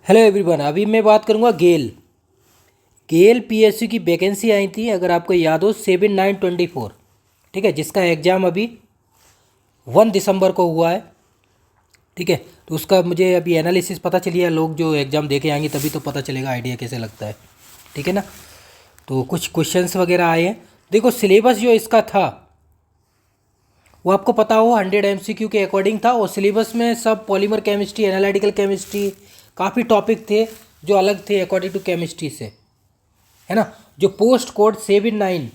Hello everyone. अभी मैं बात करूंगा गेल पीएसयू की वैकेंसी आई थी, अगर आपको याद हो 7/9/24। ठीक है, जिसका एग्ज़ाम अभी 1 दिसंबर को हुआ है। ठीक है, तो उसका मुझे अभी एनालिसिस पता चली है। लोग जो एग्ज़ाम देके आएंगे तभी तो पता चलेगा आइडिया कैसे लगता है। ठीक है ना। तो कुछ क्वेश्चंस वगैरह आए हैं। देखो, सिलेबस जो इसका था वो आपको पता हो 100 MCQ के अकॉर्डिंग था, और सिलेबस में सब पॉलीमर केमिस्ट्री, एनालिटिकल केमिस्ट्री, काफ़ी टॉपिक थे जो अलग थे अकॉर्डिंग टू केमिस्ट्री से, है ना। जो पोस्ट कोड 7/9,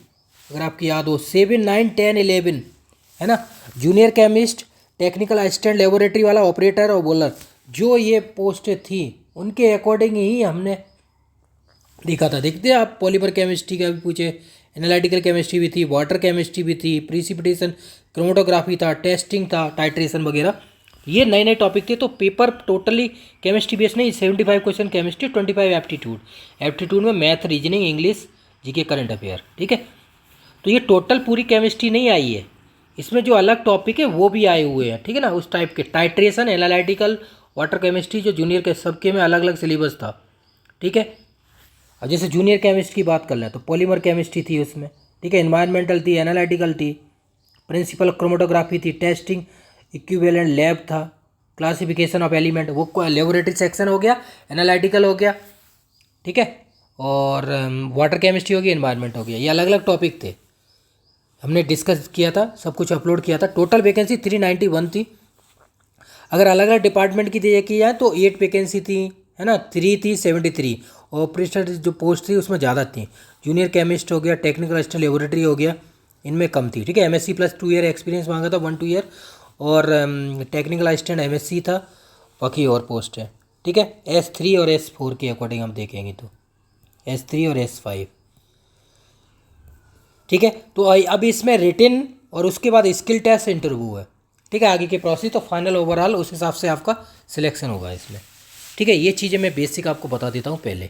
अगर आपकी याद हो 7/9/10/11, है ना। Junior chemist, technical assistant, laboratory वाला, ऑपरेटर और बॉलर, जो ये पोस्ट थी उनके अकॉर्डिंग ही हमने देखा था। देखते हैं आप, पॉलीमर केमिस्ट्री का भी पूछे, एनालिटिकल केमिस्ट्री भी थी, वाटर केमिस्ट्री भी थी, प्रिसिपिटेशन, क्रोमेटोग्राफी था, टेस्टिंग था, टाइट्रेशन वगैरह। ये नए नए टॉपिक थे। तो पेपर टोटली केमिस्ट्री बेस्ड नहीं, 75 क्वेश्चन केमिस्ट्री, 25 एप्टीट्यूड। एप्टीट्यूड में math, reasoning, English, GK, current affair. ठीक है, तो ये टोटल पूरी केमिस्ट्री नहीं आई है, इसमें जो अलग टॉपिक है वो भी आए हुए हैं। ठीक है ना, उस टाइप के टाइट्रेशन, एनालिटिकल, वाटर केमिस्ट्री, जो जूनियर के सबके में अलग अलग सिलेबस था। ठीक है, अब जैसे जूनियर केमिस्ट की बात कर लें तो पॉलीमर केमिस्ट्री थी उसमें। ठीक है, एनवायरमेंटल थी, एनालिटिकल थी, प्रिंसिपल क्रोमेटोग्राफी थी, टेस्टिंग, इक्विवेलेंट लैब था, क्लासिफिकेशन ऑफ एलिमेंट, वो लेबोरेटरी सेक्शन हो गया, एनालिटिकल हो गया। ठीक है, और वाटर केमिस्ट्री हो गई, एनवायरमेंट हो गया। ये अलग अलग टॉपिक थे, हमने डिस्कस किया था, सब कुछ अपलोड किया था। टोटल वैकेंसी 391 थी। अगर अलग अलग डिपार्टमेंट की की जाए तो 8 वैकेंसी थी, है ना। 3 थी 73। ऑपरेटर जो पोस्ट थी उसमें ज़्यादा थी। जूनियर केमिस्ट हो गया, टेक्निकल असिस्टेंट, लेबोरेटरी हो गया, इनमें कम थी। ठीक है, एमएससी प्लस 2 ईयर एक्सपीरियंस मांगा था, 1-2 ईयर, और टेक्निकल असिस्टेंट एमएससी था। बाकी और पोस्ट है। ठीक है, S3 और S4 के अकॉर्डिंग हम देखेंगे तो S3 और S5। ठीक है, तो अब इसमें रिटन और उसके बाद स्किल टेस्ट इंटरव्यू है। ठीक है, आगे की प्रोसेस तो फाइनल ओवरऑल उस हिसाब से आपका सिलेक्शन होगा इसमें। ठीक है, ये चीज़ें मैं बेसिक आपको बता देता हूँ पहले,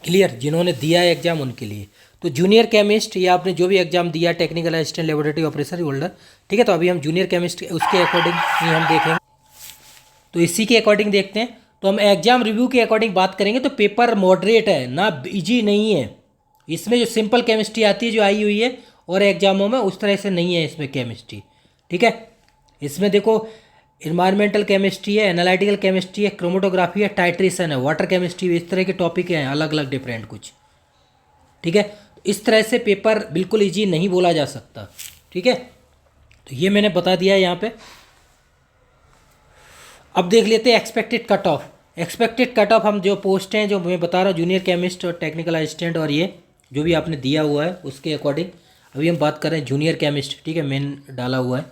क्लियर, जिन्होंने दिया है एग्जाम उनके लिए। तो जूनियर केमिस्ट, या आपने जो भी एग्जाम दिया, technical assistant, laboratory operator holder. ठीक है, तो अभी हम जूनियर केमिस्ट उसके अकॉर्डिंग ही हम देखेंगे, तो इसी के अकॉर्डिंग देखते हैं। तो हम एग्जाम रिव्यू के अकॉर्डिंग बात करेंगे तो पेपर मॉडरेट है ना, इजी नहीं है। इसमें जो सिंपल केमिस्ट्री आती है जो आई हुई है और एग्जामों में, उस तरह से नहीं है इसमें केमिस्ट्री। ठीक है, इसमें देखो, इन्वायरमेंटल केमिस्ट्री है, एनालिटिकल केमिस्ट्री है, क्रोमेटोग्राफी है, टाइट्रेशन है, वाटर केमिस्ट्री, इस तरह के टॉपिक हैं अलग अलग डिफरेंट कुछ। ठीक है, इस तरह से पेपर बिल्कुल इजी नहीं बोला जा सकता। ठीक है, तो ये मैंने बता दिया है यहाँ पे। अब देख लेते हैं expected cut off. Expected cut off हम जो पोस्ट हैं जो मैं बता रहा हूँ, जूनियर केमिस्ट और टेक्निकल असिस्टेंट, और ये जो भी आपने दिया हुआ है उसके अकॉर्डिंग अभी हम बात कर रहे हैं जूनियर केमिस्ट। ठीक है, मेन डाला हुआ है।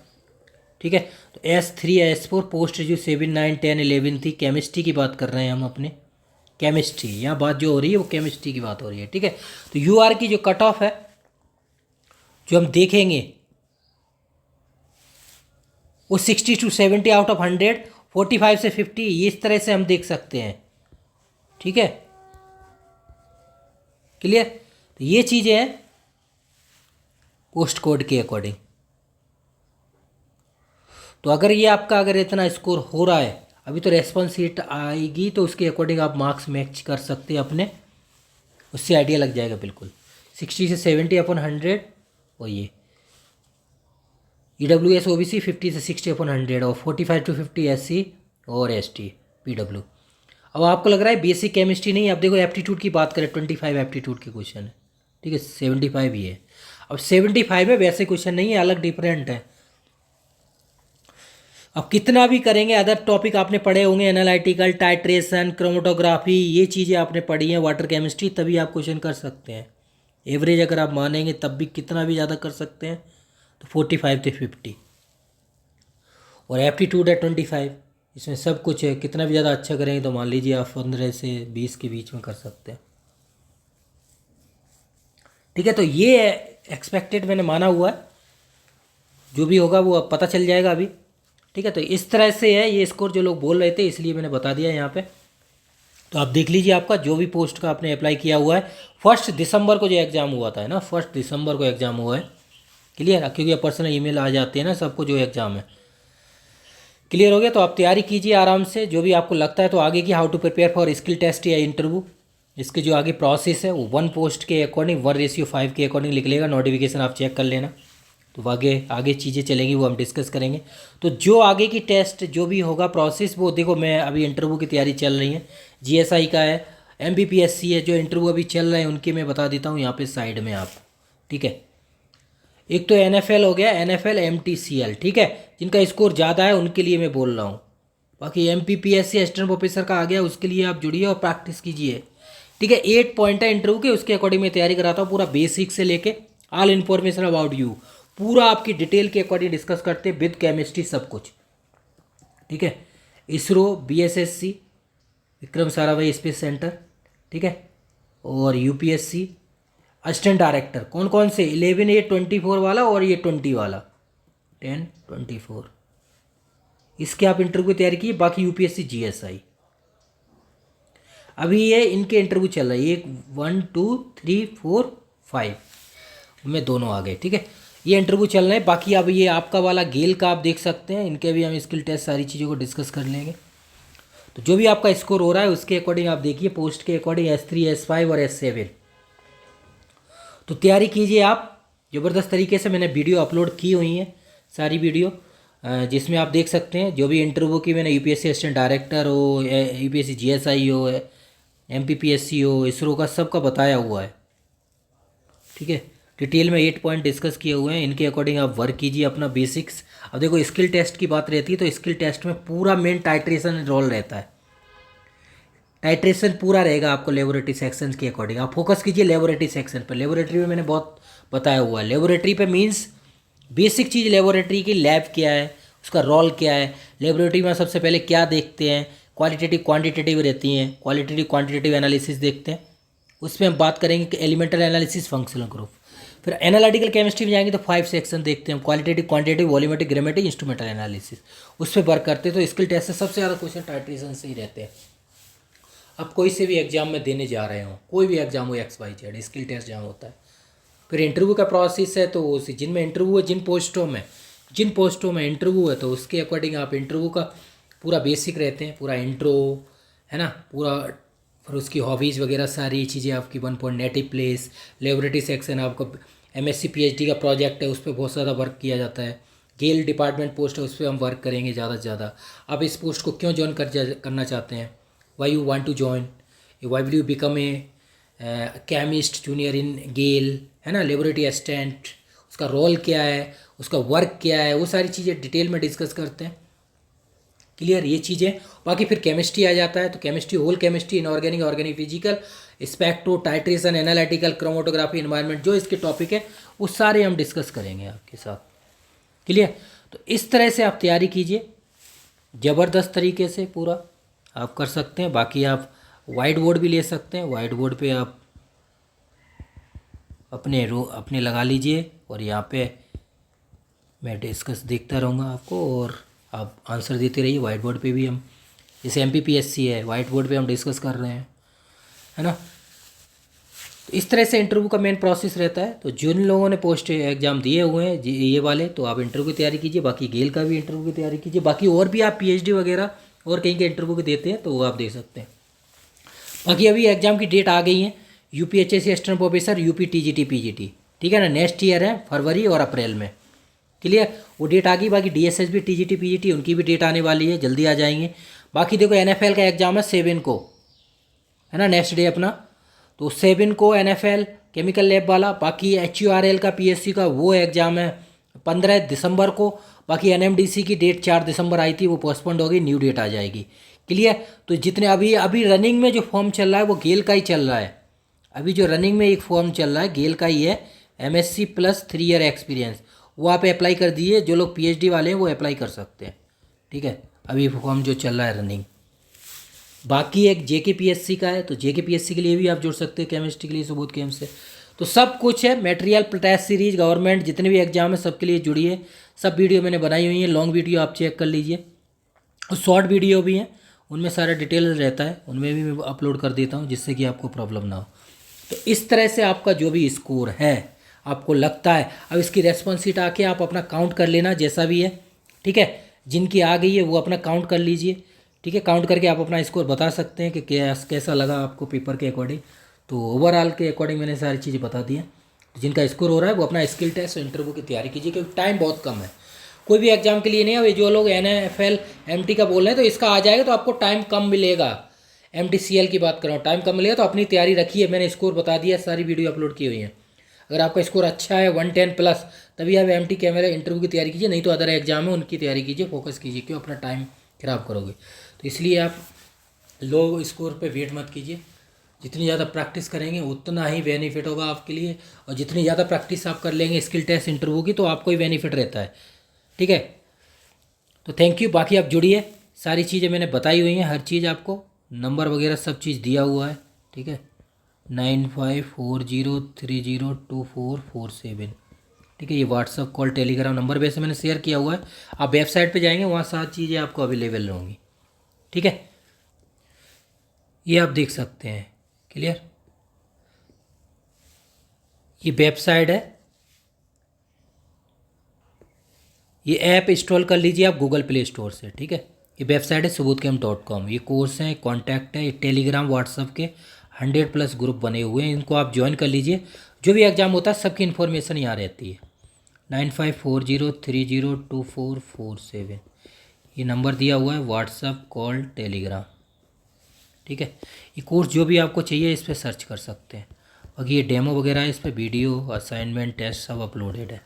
ठीक है, तो S3 S4 पोस्ट जो 7/9/10/11 थी, केमिस्ट्री की बात कर रहे हैं हम अपने। केमिस्ट्री यहाँ बात जो हो रही है वो केमिस्ट्री की बात हो रही है। ठीक है, तो UR की जो कट ऑफ है जो हम देखेंगे वो 60 to 70 आउट ऑफ 100, 45 से 50, ये इस तरह से हम देख सकते हैं। ठीक है, क्लियर, तो ये चीज़ें हैं पोस्ट कोड के अकॉर्डिंग। तो अगर ये आपका अगर इतना स्कोर हो रहा है, अभी तो रेस्पॉन्स शीट आएगी तो उसके अकॉर्डिंग आप मार्क्स मैच कर सकते हैं अपने, उससे आइडिया लग जाएगा बिल्कुल। 60 से 70/100, और ये EWS OBC 50 से 60/100, और 45 to 50 SC और ST PW। अब आपको लग रहा है बेसिक केमिस्ट्री नहीं है। अब देखो एप्टीट्यूड की बात करें, 25 एप्टीट्यूड के क्वेश्चन है। ठीक है, 75 ही है। अब 75 में वैसे क्वेश्चन नहीं है, अलग डिफरेंट है। अब कितना भी करेंगे, अदर टॉपिक आपने पढ़े होंगे, एनालिटिकल, टाइट्रेशन, क्रोमेटोग्राफी, ये चीज़ें आपने पढ़ी हैं, वाटर केमिस्ट्री, तभी आप क्वेश्चन कर सकते हैं। एवरेज अगर आप मानेंगे तब भी कितना भी ज़्यादा कर सकते हैं, तो 45 से 50, और एप्टीट्यूड है 25। इसमें सब कुछ है, कितना भी ज़्यादा अच्छा करेंगे तो मान लीजिए आप 15 से 20 के बीच में कर सकते हैं। ठीक है, तो ये एक्सपेक्टेड मैंने माना हुआ है, जो भी होगा वो अब पता चल जाएगा अभी। ठीक है, तो इस तरह से है ये स्कोर जो लोग बोल रहे थे, इसलिए मैंने बता दिया यहाँ पे। तो आप देख लीजिए आपका जो भी पोस्ट का आपने अप्लाई किया हुआ है, 1 दिसंबर को जो एग्ज़ाम हुआ था, है ना, 1 दिसंबर को एग्ज़ाम हुआ है। क्लियर, क्योंकि पर्सनल ईमेल आ जाते हैं ना सबको जो एग्ज़ाम है। क्लियर हो गया? तो आप तैयारी कीजिए आराम से, जो भी आपको लगता है। तो आगे की how to prepare for skill test या इंटरव्यू, इसके जो आगे प्रोसेस है वो 1 पोस्ट के अकॉर्डिंग 1:5 के अकॉर्डिंग निकलेगा। नोटिफिकेशन आप चेक कर लेना। तो आगे आगे चीज़ें चलेंगी वो हम डिस्कस करेंगे। तो जो आगे की टेस्ट जो भी होगा प्रोसेस, वो देखो मैं अभी इंटरव्यू की तैयारी चल रही है, जीएसआई का है, एमपीपीएससी है, जो इंटरव्यू अभी चल रहे हैं उनके मैं बता देता हूँ यहाँ पे साइड में आप। ठीक है, एक तो एनएफएल हो गया, एनएफएल एमटीसीएल, ठीक है, जिनका स्कोर ज़्यादा है उनके लिए मैं बोल रहा हूँ। बाकी एमपीपीएससी असिस्टेंट प्रोफेसर का आ गया, उसके लिए आप जुड़िए और प्रैक्टिस कीजिए। ठीक है, 8 पॉइंट है इंटरव्यू के, उसके अकॉर्डिंग मैं तैयारी कराता हूँ। पूरा बेसिक से लेके ऑल इन्फॉर्मेशन अबाउट यू, पूरा आपकी डिटेल के अकॉर्डिंग डिस्कस करते हैं विद केमिस्ट्री सब कुछ। ठीक है, ISRO, BSSC, Vikram Sarabhai space centre, ठीक है, और यूपीएससी असिस्टेंट डायरेक्टर कौन कौन से, 11A24 वाला और ये 20 वाला 1024, इसके आप इंटरव्यू की तैयारी कीजिए। बाकी यूपीएससी, जीएसआई, अभी ये इनके इंटरव्यू चल रहा है, एक 1 2 3 4 5 में दोनों आ गए। ठीक है, ये इंटरव्यू चल रहे हैं। बाकी अब ये आपका वाला गेल का आप देख सकते हैं, इनके भी हम स्किल टेस्ट सारी चीज़ों को डिस्कस कर लेंगे। तो जो भी आपका स्कोर हो रहा है उसके अकॉर्डिंग आप देखिए, पोस्ट के अकॉर्डिंग S3 S5 और S7। तो तैयारी कीजिए आप ज़बरदस्त तरीके से। मैंने वीडियो अपलोड की हुई हैं सारी वीडियो, जिसमें आप देख सकते हैं जो भी इंटरव्यू की मैंने, यूपीएससी असिस्टेंट डायरेक्टर हो, यूपीएससी जीएसआई हो, एमपीपीएससी हो, इसरो का सबका बताया हुआ है। ठीक है, डिटेल में 8 पॉइंट डिस्कस किए हुए हैं, इनके अकॉर्डिंग आप वर्क कीजिए अपना बेसिक्स। अब देखो स्किल टेस्ट की बात रहती है, तो स्किल टेस्ट में पूरा मेन टाइट्रेशन रोल रहता है। टाइट्रेशन पूरा रहेगा आपको लेबोरेटरी सेक्शन के अकॉर्डिंग। आप फोकस कीजिए लेबोरेटरी सेक्शन पर। लेबोरेटरी में मैंने बहुत बताया हुआ है। लेबोरेटरी पे मीन्स बेसिक चीज़ लेबोरेटरी की, लैब क्या है, उसका रोल क्या है, लेबोरेटरी में सबसे पहले क्या देखते हैं, क्वालिटेटिव क्वांटिटेटिव रहती हैं, क्वालिटेटिव क्वांटिटेटिव एनालिसिस देखते हैं। उसमें हम बात करेंगे कि एलिमेंटल एनालिसिस, फंक्शनल ग्रुप। फिर एनालिटिकल केमिस्ट्री में जाएंगे तो 5 सेक्शन देखते हैं, qualitative quantitative volumetric grammatic instrumental analysis, उस पर वर्क करते हैं। तो स्किल टेस्ट से सबसे ज़्यादा क्वेश्चन टाइट्रेशन से ही रहते हैं। अब कोई से भी एग्जाम में देने जा रहे हो, कोई भी एग्जाम हो XYZ, स्किल टेस्ट जहाँ होता है। फिर इंटरव्यू का प्रोसेस है, तो उसी जिनमें इंटरव्यू है, जिन पोस्टों में इंटरव्यू है, तो उसके अकॉर्डिंग आप इंटरव्यू का पूरा बेसिक रहते हैं, पूरा इंट्रो है ना, पूरा। फिर उसकी हॉबीज़ वगैरह सारी चीज़ें आपकी 1 point, native place, laboratory section, आपको MSc PhD का प्रोजेक्ट है, उस पर बहुत ज़्यादा वर्क किया जाता है। गेल डिपार्टमेंट पोस्ट है, उस पर हम वर्क करेंगे ज़्यादा से ज़्यादा। आप इस पोस्ट को क्यों ज्वाइन करना चाहते हैं, why you want to join, why will you become a chemist junior in GAIL, है ना, लेबोरेटरी असिस्टेंट, उसका रोल क्या है, उसका वर्क क्या है, वो सारी चीज़ें डिटेल में डिस्कस करते हैं। क्लियर ये चीज़ें। बाकी फिर केमिस्ट्री आ जाता है, तो chemistry, whole chemistry, inorganic, organic, physical, spectro, titration, analytical, chromatography, environment, जो इसके टॉपिक है वो सारे हम डिस्कस करेंगे आपके साथ। क्लियर? तो इस तरह से आप तैयारी कीजिए ज़बरदस्त तरीके से, पूरा आप कर सकते हैं। बाकी आप वाइट बोर्ड भी ले सकते हैं, वाइट बोर्ड पे आप अपने लगा लीजिए, और यहाँ पे मैं डिस्कस देखता रहूँगा आपको, और आप आंसर देते रहिए। वाइट बोर्ड पे भी हम, जैसे MPPSC है, वाइट बोर्ड पे हम डिस्कस कर रहे हैं, है ना। तो इस तरह से इंटरव्यू का मेन प्रोसेस रहता है। तो जिन लोगों ने पोस्ट एग्ज़ाम दिए हुए हैं ये वाले, तो आप इंटरव्यू की तैयारी कीजिए। बाकी गेल का भी इंटरव्यू की तैयारी कीजिए। बाकी और भी आप PhD वगैरह और कहीं के इंटरव्यू के देते हैं तो वो आप दे सकते हैं। बाकी अभी एग्ज़ाम की डेट आ गई है, UPHSC assistant professor, UP TGT PGT, ठीक है ना, नेक्स्ट ईयर है, फरवरी और अप्रैल में। क्लियर? वो डेट आ गई। बाकी DSSB TGT PGT उनकी भी डेट आने वाली है, जल्दी आ जाएंगे। बाकी देखो NFL का एग्ज़ाम है 7 को, है ना, नेक्स्ट डे अपना। तो 7 को NFL केमिकल लैब वाला। बाकी HURL का PSC का वो एग्ज़ाम है 15 दिसंबर को। बाकी NMDC की डेट 4 दिसंबर आई थी, वो पोस्टपोन्ड हो गई, न्यू डेट आ जाएगी। क्लियर? तो जितने अभी रनिंग में जो फॉर्म चल रहा है वो गेल का ही चल रहा है। अभी जो रनिंग में एक फॉर्म चल रहा है गेल का ही है, MSc प्लस 3 ईयर एक्सपीरियंस, वो आप अप्लाई कर दीजिए। जो लोग PhD वाले हैं वो अप्लाई कर सकते हैं। ठीक है, अभी फॉर्म जो चल रहा है रनिंग। बाकी एक JKPSC का है, तो JKPSC के लिए भी आप जुड़ सकते हैं, केमिस्ट्री के लिए सुबोध केम से। तो सब कुछ है, मटेरियल टेस्ट सीरीज, गवर्नमेंट जितने भी एग्जाम है सबके लिए जुड़िए। सब वीडियो मैंने बनाई हुई है, लॉन्ग वीडियो आप चेक कर लीजिए, और शॉर्ट वीडियो भी हैं, उनमें सारा डिटेल रहता है, उनमें भी मैं अपलोड कर देता हूँ, जिससे कि आपको प्रॉब्लम ना हो। तो इस तरह से आपका जो भी स्कोर है आपको लगता है, अब इसकी रेस्पॉन्स शीट आके आप अपना काउंट कर लेना जैसा भी है। ठीक है, जिनकी आ गई है वो अपना काउंट कर लीजिए, ठीक है। काउंट करके आप अपना स्कोर बता सकते हैं कि कैसा लगा आपको पेपर के अकॉर्डिंग। तो ओवरऑल के अकॉर्डिंग मैंने सारी चीज़ें बता दी हैं। जिनका स्कोर हो रहा है वो अपना स्किल टेस्ट इंटरव्यू की तैयारी कीजिए, क्योंकि टाइम बहुत कम है। कोई भी एग्जाम के लिए नहीं है। अभी जो लोग NFL MT का बोल रहे हैं तो इसका आ जाएगा तो आपको टाइम कम मिलेगा। MTCL की बात कर रहा हूँ, टाइम कम मिलेगा तो अपनी तैयारी रखिए। मैंने स्कोर बता दिया, सारी वीडियो अपलोड की हुई है। अगर आपका स्कोर अच्छा है 110 प्लस, तभी आप MT कैमरा इंटरव्यू की तैयारी कीजिए, नहीं तो अदर एग्जाम है उनकी तैयारी कीजिए, फोकस कीजिए, क्यों अपना टाइम ख़राब करोगे। तो इसलिए आप लो स्कोर पे वेट मत कीजिए। जितनी ज़्यादा प्रैक्टिस करेंगे उतना ही बेनिफिट होगा आपके लिए, और जितनी ज़्यादा प्रैक्टिस आप कर लेंगे स्किल टेस्ट इंटरव्यू की तो आपको ही बेनिफिट रहता है, ठीक है। तो थैंक यू। बाकी आप जुड़िए, सारी चीज़ें मैंने बताई हुई हैं, हर चीज़ आपको नंबर वगैरह सब चीज़ दिया हुआ है, ठीक है। 9540302447, ठीक है। ये व्हाट्सअप कॉल टेलीग्राम नंबर वैसे मैंने शेयर किया हुआ है। आप वेबसाइट पे जाएंगे वहाँ सारी चीज़ें आपको अवेलेबल होंगी, ठीक है। ये आप देख सकते हैं, क्लियर। ये वेबसाइट है, ये ऐप इंस्टॉल कर लीजिए आप गूगल प्ले स्टोर से, ठीक है। ये वेबसाइट है subodhcamp.com। ये कोर्स है, कॉन्टैक्ट है, ये टेलीग्राम व्हाट्सअप के 100+ ग्रुप बने हुए हैं, इनको आप ज्वाइन कर लीजिए। जो भी एग्ज़ाम होता है सबकी इन्फॉर्मेशन यहाँ रहती है। 9540302447 ये नंबर दिया हुआ है, व्हाट्सअप कॉल टेलीग्राम, ठीक है। ये कोर्स जो भी आपको चाहिए इस पर सर्च कर सकते हैं। बाकी ये डेमो वगैरह है, इस पर वीडियो असाइनमेंट टेस्ट सब अपलोडेड है,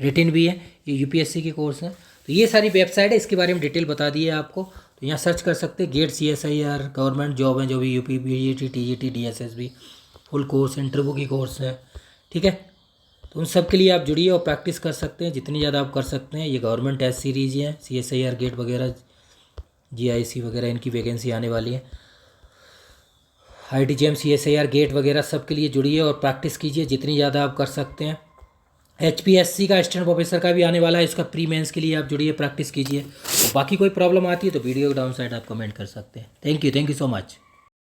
रिटिन भी है। ये UPSC के कोर्स हैं। तो ये सारी वेबसाइट है, इसके बारे में डिटेल बता दी है आपको, तो यहाँ सर्च कर सकते हैं। गेट CSIR गवर्नमेंट जॉब है, जो भी UP PGT TGT DSSB full course interview की कोर्स है, ठीक है। तो उन सब के लिए आप जुड़िए और प्रैक्टिस कर सकते हैं जितनी ज़्यादा आप कर सकते हैं। ये गवर्नमेंट टेस्ट सीरीज हैं, CSIR गेट वगैरह GIC वगैरह इनकी वैकेंसी आने वाली है। IIT JAM CSIR गेट वगैरह सब के लिए जुड़िए और प्रैक्टिस कीजिए जितनी ज़्यादा आप कर सकते हैं। HPSC का असिस्टेंट प्रोफेसर का भी आने वाला है, इसका प्री मेंस के लिए आप जुड़िए, प्रैक्टिस कीजिए। बाकी कोई प्रॉब्लम आती है तो वीडियो डाउन साइड आप कमेंट कर सकते हैं। Thank you so much.